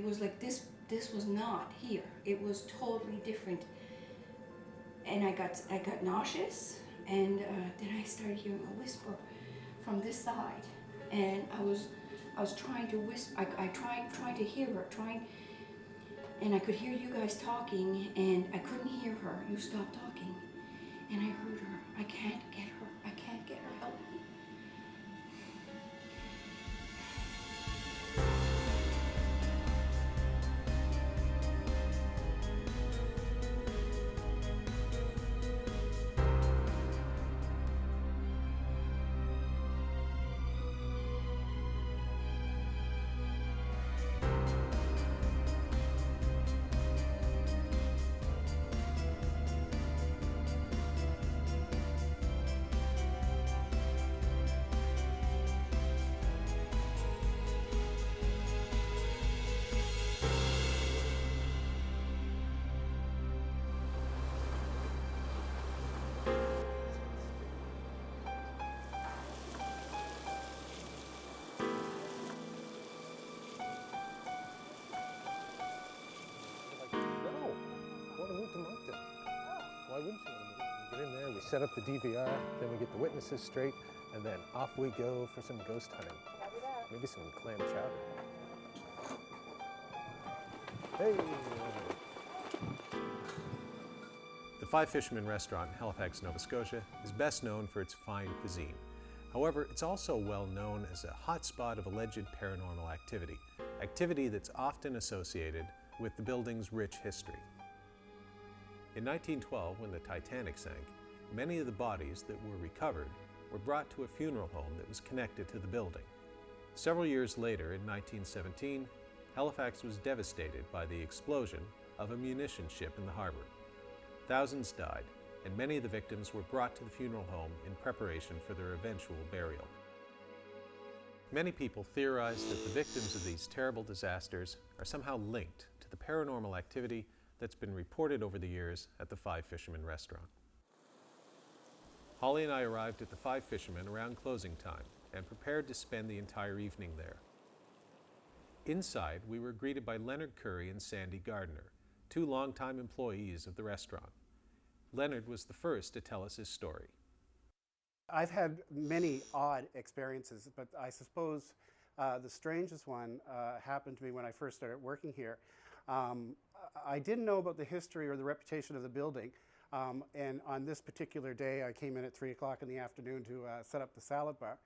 was like this was not here. It was totally different. And I got nauseous, and then I started hearing a whisper from this side, and I was trying to whisper. I tried to hear her, and I could hear you guys talking, and I couldn't hear her. You stopped talking, and I heard her. I can't get her. I can't get her. Help me. Why wouldn't you want to move? We get in there, we set up the DVR, then we get the witnesses straight, and then off we go for some ghost hunting. Maybe some clam chowder. Hey! The Five Fisherman restaurant in Halifax, Nova Scotia is best known for its fine cuisine. However, it's also well known as a hotspot of alleged paranormal activity that's often associated with the building's rich history. In 1912, when the Titanic sank, many of the bodies that were recovered were brought to a funeral home that was connected to the building. Several years later, in 1917, Halifax was devastated by the explosion of a munition ship in the harbor. Thousands died, and many of the victims were brought to the funeral home in preparation for their eventual burial. Many people theorize that the victims of these terrible disasters are somehow linked to the paranormal activity that's been reported over the years at the Five Fisherman restaurant. Holly and I arrived at the Five Fisherman around closing time and prepared to spend the entire evening there. Inside, we were greeted by Leonard Currie and Sandra Gardner, two longtime employees of the restaurant. Leonard was the first to tell us his story. I've had many odd experiences, but I suppose the strangest one happened to me when I first started working here. I didn't know about the history or the reputation of the building, and on this particular day I came in at 3 o'clock in the afternoon to set up the salad bar.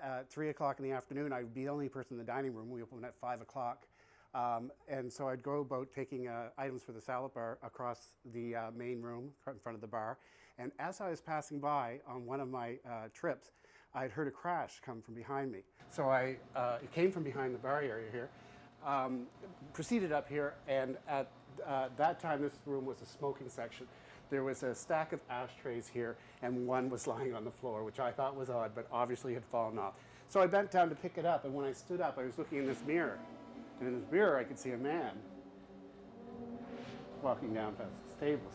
At 3 o'clock in the afternoon I'd be the only person in the dining room. We opened at 5 o'clock. And so I'd go about taking items for the salad bar across the main room in front of the bar. And as I was passing by on one of my trips, I'd heard a crash come from behind me. So it came from behind the bar area here, proceeded up here, and at that time this room was a smoking section. There was a stack of ashtrays here, and one was lying on the floor, which I thought was odd, but obviously had fallen off. So I bent down to pick it up, and when I stood up, I was looking in this mirror. And in this mirror, I could see a man walking down past the stables.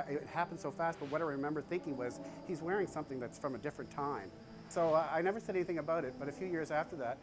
It happened so fast, but what I remember thinking was, he's wearing something that's from a different time. So I never said anything about it, but a few years after that,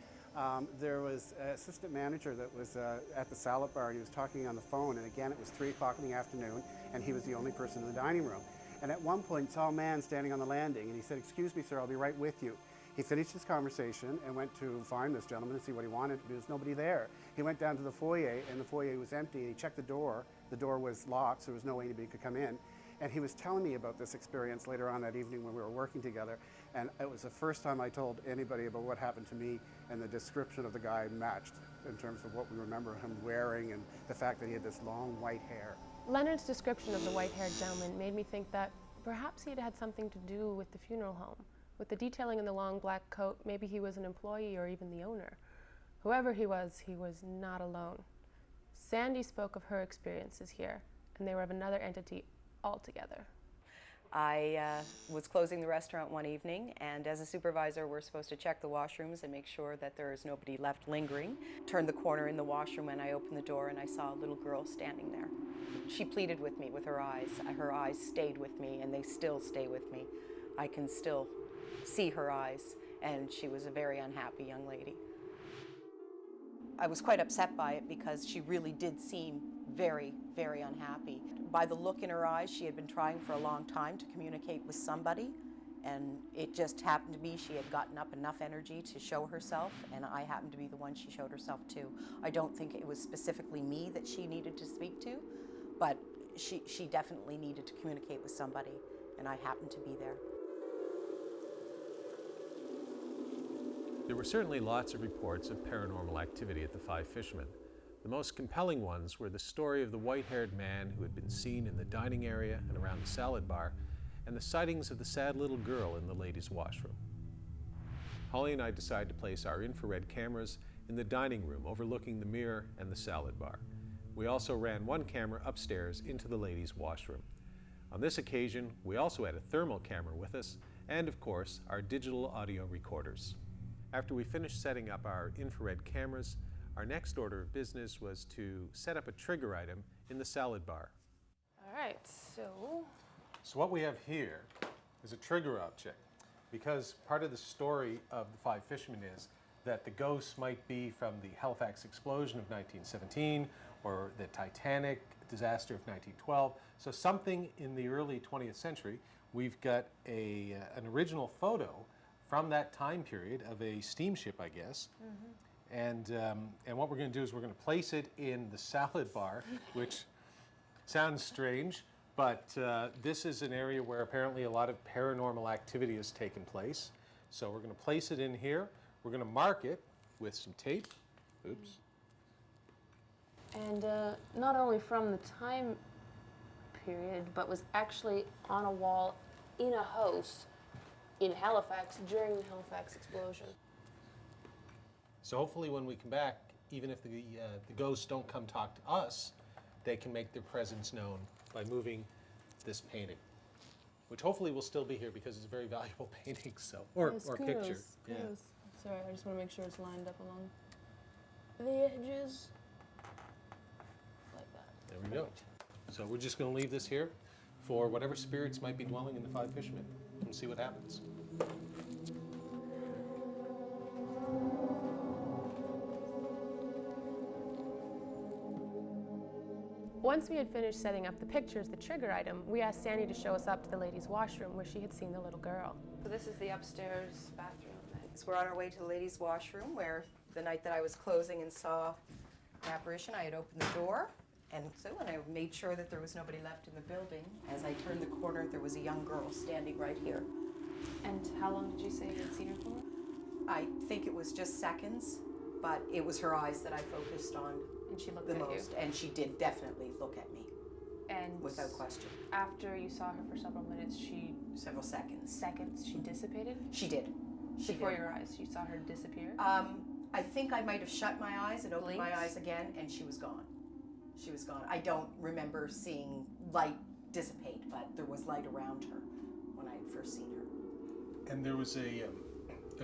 there was an assistant manager that was at the salad bar, and he was talking on the phone, and again, it was 3 o'clock in the afternoon, and he was the only person in the dining room. And at one point, saw a man standing on the landing, and he said, "Excuse me, sir, I'll be right with you." He finished his conversation and went to find this gentleman and see what he wanted. There was nobody there. He went down to the foyer, and the foyer was empty, and he checked the door. The door was locked, so there was no way anybody could come in. And he was telling me about this experience later on that evening when we were working together, and it was the first time I told anybody about what happened to me, and the description of the guy matched in terms of what we remember him wearing and the fact that he had this long white hair. Leonard's description of the white-haired gentleman made me think that perhaps he had had something to do with the funeral home. With the detailing in the long black coat, maybe he was an employee or even the owner. Whoever he was not alone. Sandy spoke of her experiences here, and they were of another entity altogether. I was closing the restaurant one evening, and as a supervisor, we're supposed to check the washrooms and make sure that there is nobody left lingering. Turned the corner in the washroom and I opened the door and I saw a little girl standing there. She pleaded with me with her eyes. Her eyes stayed with me, and they still stay with me. I can still see her eyes, and she was a very unhappy young lady. I was quite upset by it because she really did seem very, very unhappy. By the look in her eyes, she had been trying for a long time to communicate with somebody, and it just happened to be she had gotten up enough energy to show herself, and I happened to be the one she showed herself to. I don't think it was specifically me that she needed to speak to, but she definitely needed to communicate with somebody, and I happened to be there. There were certainly lots of reports of paranormal activity at the Five Fisherman. The most compelling ones were the story of the white-haired man who had been seen in the dining area and around the salad bar, and the sightings of the sad little girl in the ladies' washroom. Holly and I decided to place our infrared cameras in the dining room overlooking the mirror and the salad bar. We also ran one camera upstairs into the ladies' washroom. On this occasion, we also had a thermal camera with us, and of course, our digital audio recorders. After we finished setting up our infrared cameras, our next order of business was to set up a trigger item in the salad bar. All right, So what we have here is a trigger object, because part of the story of the Five Fishermen is that the ghosts might be from the Halifax explosion of 1917 or the Titanic disaster of 1912. So something in the early 20th century. We've got an original photo from that time period of a steamship, I guess. Mm-hmm. And what we're going to do is we're going to place it in the salad bar, which sounds strange, but this is an area where apparently a lot of paranormal activity has taken place. So we're going to place it in here. We're going to mark it with some tape. Oops. And not only from the time period, but was actually on a wall in a house in Halifax during the Halifax explosion. So hopefully when we come back, even if the ghosts don't come talk to us, they can make their presence known by moving this painting, which hopefully will still be here because it's a very valuable painting, so or picture. Yeah. Sorry, I just want to make sure it's lined up along the edges, like that. There we go. So we're just going to leave this here for whatever spirits might be dwelling in the Five Fishermen and see what happens. Once we had finished setting up the pictures, the trigger item, we asked Sandy to show us up to the ladies' washroom where she had seen the little girl. So this is the upstairs bathroom. So we're on our way to the ladies' washroom, where the night that I was closing and saw an apparition, I had opened the door, and so when I made sure that there was nobody left in the building, as I turned the corner, there was a young girl standing right here. And how long did you say you had seen her for? I think it was just seconds, but it was her eyes that I focused on. And she looked the at most, you? and she did definitely look at me. And without question. After you saw her for several minutes, several seconds. She dissipated? She did. Before your eyes, you saw her disappear? I think I might have shut my eyes and opened my eyes again, and she was gone. She was gone. I don't remember seeing light dissipate, but there was light around her when I had first seen her. And there was a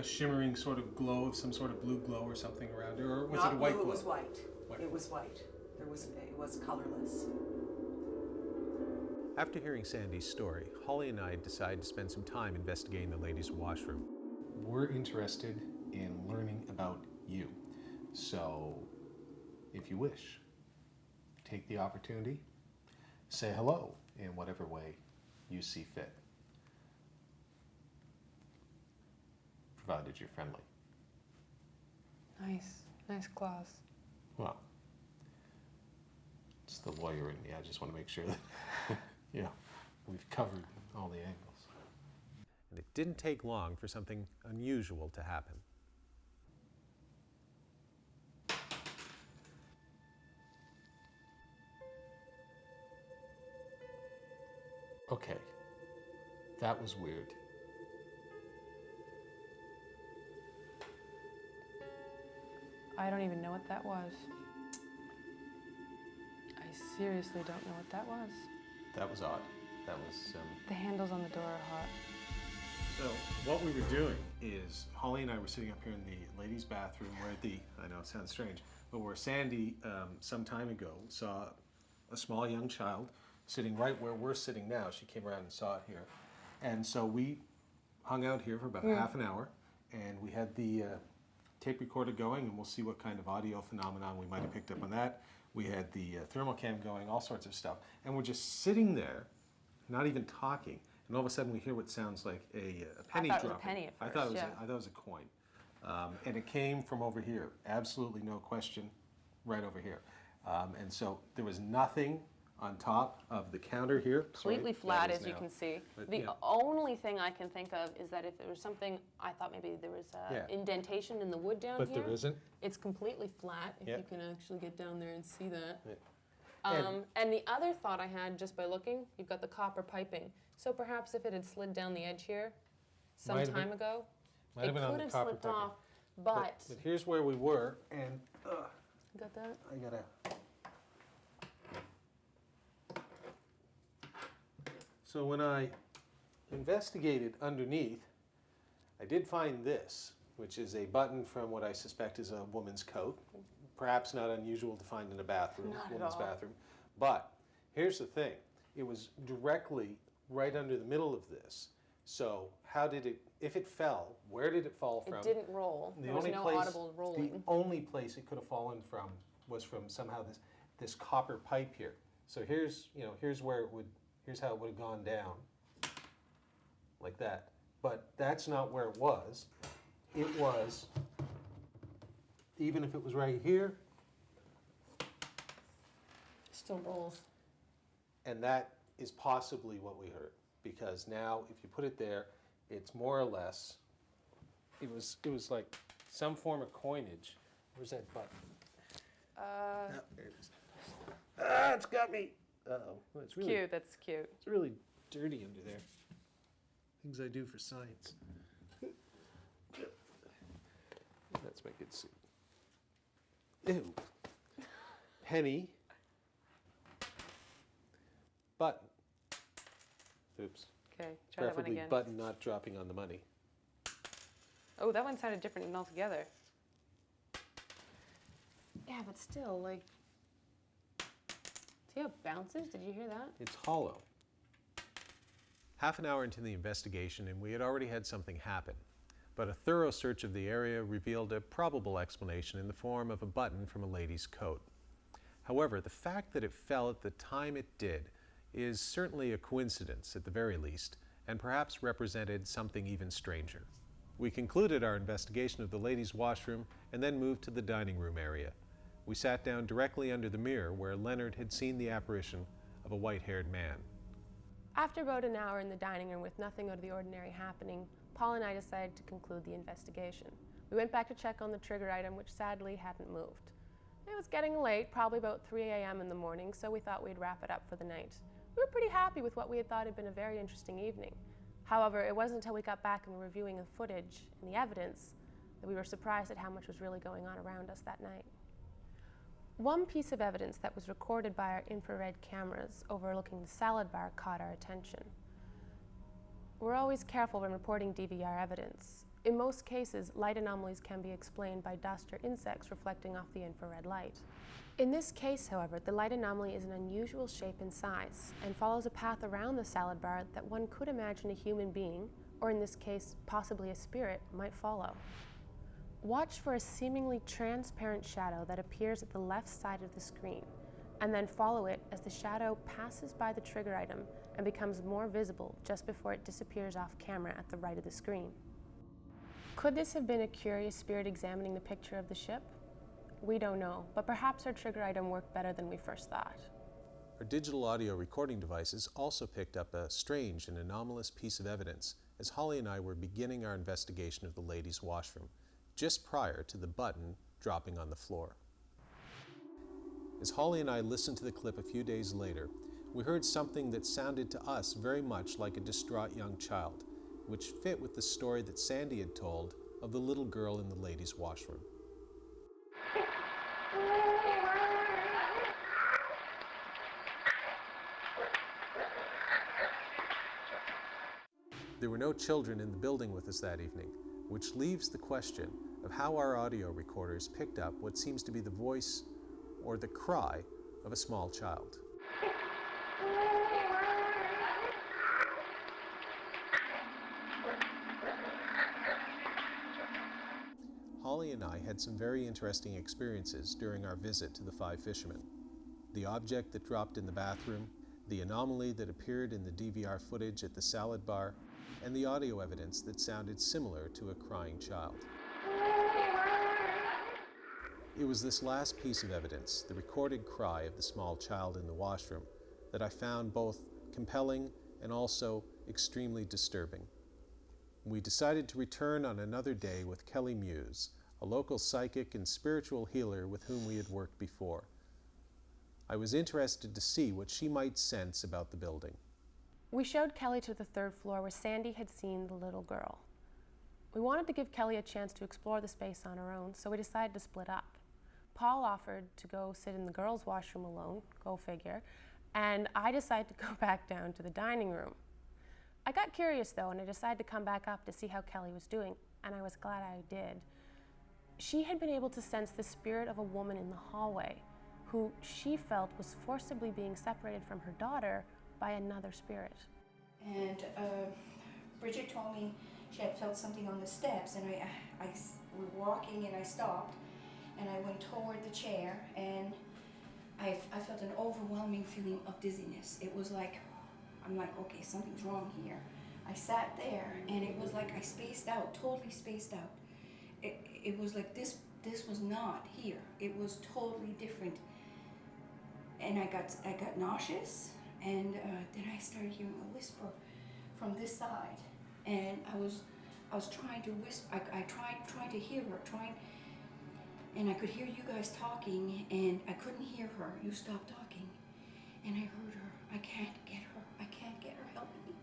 shimmering sort of glow of some sort of blue glow or something around her, or was Not it a white blue, glow? It was white. It was white. It was colorless. After hearing Sandy's story, Holly and I decided to spend some time investigating the ladies' washroom. We're interested in learning about you. So, if you wish, take the opportunity, say hello in whatever way you see fit, provided you're friendly. Nice claws. Well, it's the lawyer in me. I just want to make sure that we've covered all the angles. And it didn't take long for something unusual to happen. Okay, that was weird. I don't even know what that was. I seriously don't know what that was. That was odd. That was... The handles on the door are hot. So what we were doing is, Holly and I were sitting up here in the ladies' bathroom where I know it sounds strange, but where Sandy some time ago saw a small young child sitting right where we're sitting now. She came around and saw it here. And so we hung out here for about half an hour, and we had the tape recorder going, and we'll see what kind of audio phenomenon we might have picked up on that. We had the thermal cam going, all sorts of stuff. And we're just sitting there, not even talking, and all of a sudden we hear what sounds like a penny dropping. I thought it was a penny at first, I thought it was a coin. And it came from over here, absolutely no question, right over here. And so there was nothing on top of the counter here. Completely Sorry, flat, that is as you now. can see. But, The yeah. only thing I can think of is that if there was something, I thought maybe there was a Yeah. indentation in the wood down But here. there isn't. It's completely flat, if Yeah. you can actually get down there and see that. Yeah. And the other thought I had, just by looking, you've got the copper piping. So perhaps if it had slid down the edge here some Might have time been- ago, Might it have been on could the have copper slipped piping. off, but... But here's where we were, and You got that? I gotta. So when I investigated underneath, I did find this, which is a button from what I suspect is a woman's coat. Perhaps not unusual to find in a bathroom, Not at woman's all. bathroom. But here's the thing: it was directly right under the middle of this. So how did it? If it fell, where did it fall from? It didn't roll. There was no audible rolling. The only place it could have fallen from was from somehow this copper pipe here. So here's where it would. Here's how it would have gone down. Like that. But that's not where it was. It was, even if it was right here, Still rolls. and that is possibly what we heard. Because now, if you put it there, it's more or less, it was like some form of coinage. Where's that button? Oh, there it is. Ah, it's got me. Uh-oh. Well, it's really, Cute, that's cute. it's really dirty under there. Things I do for science. That's my good suit. Ew. Penny. Button. Oops. Okay, try that one Preferably again. button not dropping on the money. Oh, that one sounded different altogether. Yeah, but still, like... See how it bounces? Did you hear that? It's hollow. Half an hour into the investigation, and we had already had something happen. But a thorough search of the area revealed a probable explanation in the form of a button from a lady's coat. However, the fact that it fell at the time it did is certainly a coincidence at the very least, and perhaps represented something even stranger. We concluded our investigation of the ladies' washroom and then moved to the dining room area. We sat down directly under the mirror where Leonard had seen the apparition of a white-haired man. After about an hour in the dining room with nothing out of the ordinary happening, Paul and I decided to conclude the investigation. We went back to check on the trigger item, which sadly hadn't moved. It was getting late, probably about 3 a.m. in the morning, so we thought we'd wrap it up for the night. We were pretty happy with what we had thought had been a very interesting evening. However, it wasn't until we got back and were reviewing the footage and the evidence that we were surprised at how much was really going on around us that night. One piece of evidence that was recorded by our infrared cameras overlooking the salad bar caught our attention. We're always careful when reporting DVR evidence. In most cases, light anomalies can be explained by dust or insects reflecting off the infrared light. In this case, however, the light anomaly is an unusual shape and size and follows a path around the salad bar that one could imagine a human being, or in this case, possibly a spirit, might follow. Watch for a seemingly transparent shadow that appears at the left side of the screen, and then follow it as the shadow passes by the trigger item and becomes more visible just before it disappears off camera at the right of the screen. Could this have been a curious spirit examining the picture of the ship? We don't know, but perhaps our trigger item worked better than we first thought. Our digital audio recording devices also picked up a strange and anomalous piece of evidence as Holly and I were beginning our investigation of the ladies' washroom, just prior to the button dropping on the floor. As Holly and I listened to the clip a few days later, we heard something that sounded to us very much like a distraught young child, which fit with the story that Sandy had told of the little girl in the ladies' washroom. There were no children in the building with us that evening, which leaves the question of how our audio recorders picked up what seems to be the voice or the cry of a small child. Holly Kelly and I had some very interesting experiences during our visit to the Five Fisherman. The object that dropped in the bathroom, the anomaly that appeared in the DVR footage at the salad bar, and the audio evidence that sounded similar to a crying child. It was this last piece of evidence, the recorded cry of the small child in the washroom, that I found both compelling and also extremely disturbing. We decided to return on another day with Kelly Muse, a local psychic and spiritual healer with whom we had worked before. I was interested to see what she might sense about the building. We showed Kelly to the 3rd floor where Sandy had seen the little girl. We wanted to give Kelly a chance to explore the space on her own, so we decided to split up. Paul offered to go sit in the girls' washroom alone, go figure, and I decided to go back down to the dining room. I got curious though, and I decided to come back up to see how Kelly was doing, and I was glad I did. She had been able to sense the spirit of a woman in the hallway, who she felt was forcibly being separated from her daughter by another spirit. And Bridget told me she had felt something on the steps, and I were walking, and I stopped, and I went toward the chair, and I felt an overwhelming feeling of dizziness. It was like, I'm like, okay, something's wrong here. I sat there, and it was like I spaced out, totally spaced out. It was like this was not here. It was totally different. And I got nauseous, and then I started hearing a whisper from this side, and I was trying to whisper. I tried to hear her, and I could hear you guys talking, and I couldn't hear her. You stopped talking, and I heard her. I can't get her. I can't get her. Help me.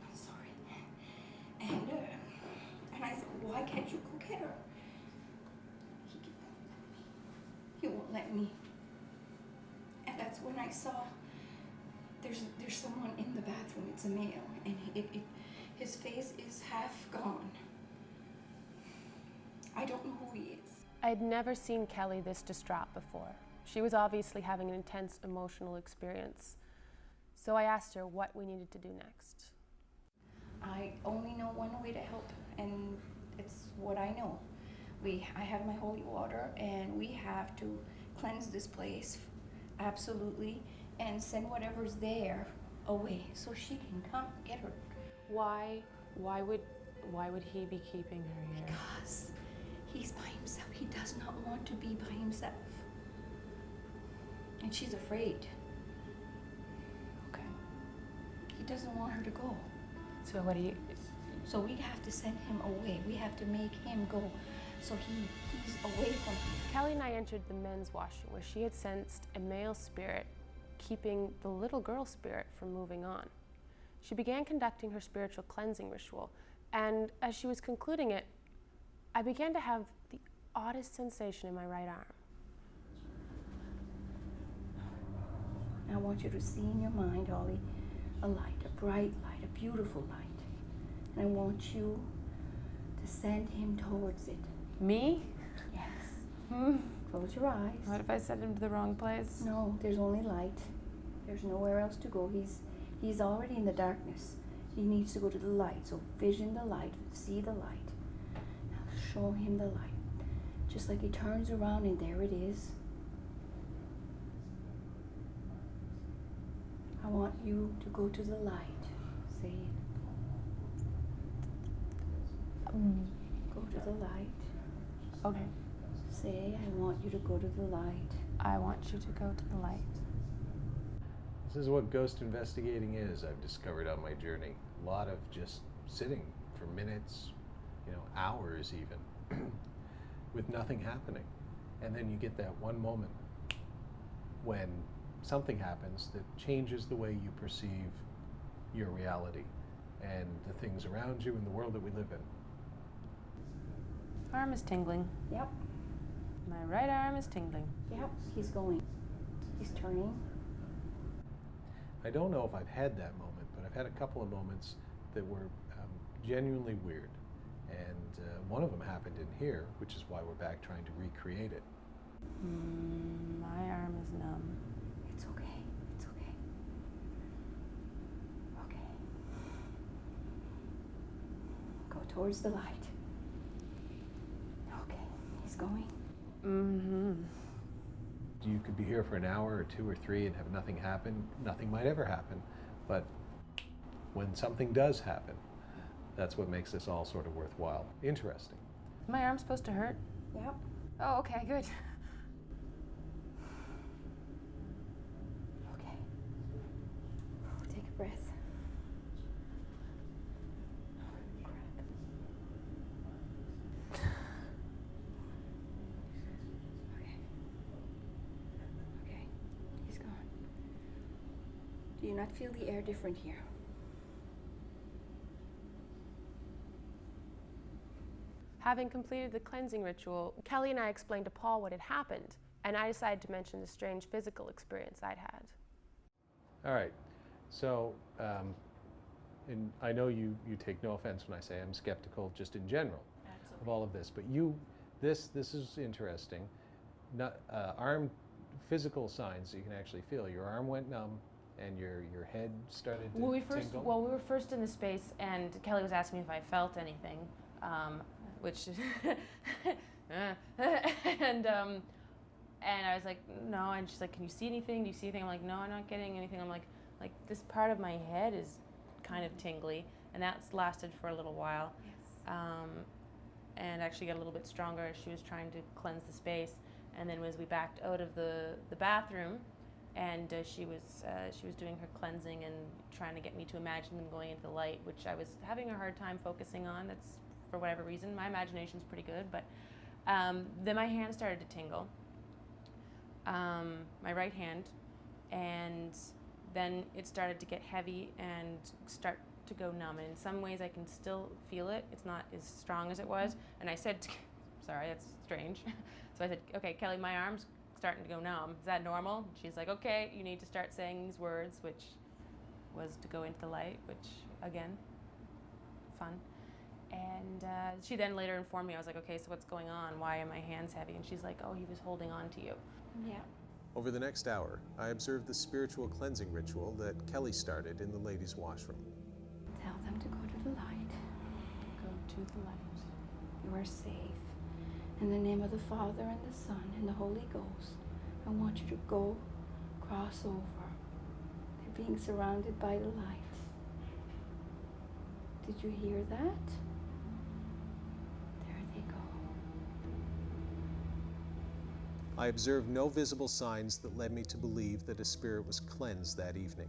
I'm sorry. And I said, why can't you go get her? He won't let me. And that's when I saw there's someone in the bathroom. It's a male, and his face is half gone. I don't know who he is. I had never seen Kelly this distraught before. She was obviously having an intense emotional experience. So I asked her what we needed to do next. I only know one way to help, and it's what I know. I have my holy water, and we have to cleanse this place, absolutely, and send whatever's there away so she can come get her. Why would he be keeping her here? Because he's by himself. He does not want to be by himself. And she's afraid. Okay. He doesn't want her to go. So what do you... So we have to send him away. We have to make him go so he's away from here. Kelly and I entered the men's washroom where she had sensed a male spirit keeping the little girl spirit from moving on. She began conducting her spiritual cleansing ritual, and as she was concluding it, I began to have the oddest sensation in my right arm. I want you to see in your mind, Holly, a light, a bright light, a beautiful light. And I want you to send him towards it. Me? Yes. Close your eyes. What if I send him to the wrong place? No, there's only light. There's nowhere else to go. He's already in the darkness. He needs to go to the light. So vision the light, see the light. Now show him the light. Just like he turns around and there it is. I want you to go to the light. Say it. Go to the light. Okay. Say, I want you to go to the light. I want you to go to the light. This is what ghost investigating is, I've discovered on my journey. A lot of just sitting for minutes, hours even, with nothing happening. And then you get that one moment when something happens that changes the way you perceive your reality and the things around you and the world that we live in. Arm is tingling. Yep, My right arm is tingling. yep, he's going. He's turning. I don't know if I've had that moment, but I've had a couple of moments that were genuinely weird. And one of them happened in here, which is why we're back trying to recreate it. My arm is numb. It's okay, it's okay. towards the light. Okay, he's going. Mm-hmm. You could be here for an hour or 2 or 3 and have nothing happen. Nothing might ever happen. But when something does happen, that's what makes this all sort of worthwhile. Interesting. Is my arm supposed to hurt? Yep. Oh, okay, good. Okay. Take a breath. Oh, crap. Okay. Okay. He's gone. Do you not feel the air different here? Having completed the cleansing ritual, Kelly and I explained to Paul what had happened, and I decided to mention the strange physical experience I'd had. All right. So, and I know you take no offense when I say I'm skeptical just in general of all of this, but this is interesting. Arm physical signs you can actually feel. Your arm went numb, and your head started to tingle. Well, we were first in the space, and Kelly was asking me if I felt anything, which, and I was like, no, and she's like, can you see anything? Do you see anything? I'm like, no, I'm not getting anything. I'm like this part of my head is kind of tingly, and that's lasted for a little while. Yes. And actually got a little bit stronger as she was trying to cleanse the space. And then as we backed out of the bathroom, and she was doing her cleansing and trying to get me to imagine them going into the light, which I was having a hard time focusing on. That's for whatever reason. My imagination's pretty good, but then my hand started to tingle, my right hand, and then it started to get heavy and start to go numb. And in some ways I can still feel it. It's not as strong as it was. And I said, sorry, that's strange. So I said, okay, Kelly, my arm's starting to go numb. Is that normal? She's like, okay, you need to start saying these words, which was to go into the light, which, again, fun. And she then later informed me. I was like, okay, so what's going on? Why are my hands heavy? And she's like, oh, he was holding on to you. Yeah. Over the next hour, I observed the spiritual cleansing ritual that Kelly started in the ladies' washroom. Tell them to go to the light. Go to the light. You are safe. In the name of the Father and the Son and the Holy Ghost, I want you to go, cross over. They're being surrounded by the light. Did you hear that? There they go. I observed no visible signs that led me to believe that a spirit was cleansed that evening.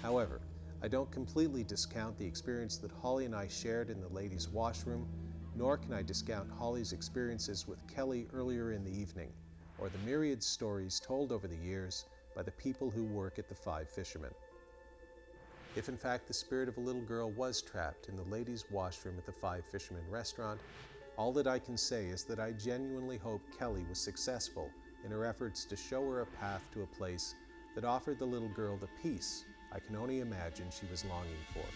However, I don't completely discount the experience that Holly and I shared in the ladies' washroom, nor can I discount Holly's experiences with Kelly earlier in the evening, or the myriad stories told over the years by the people who work at the Five Fisherman. If in fact the spirit of a little girl was trapped in the ladies' washroom at the Five Fisherman restaurant, all that I can say is that I genuinely hope Kelly was successful in her efforts to show her a path to a place that offered the little girl the peace I can only imagine she was longing for.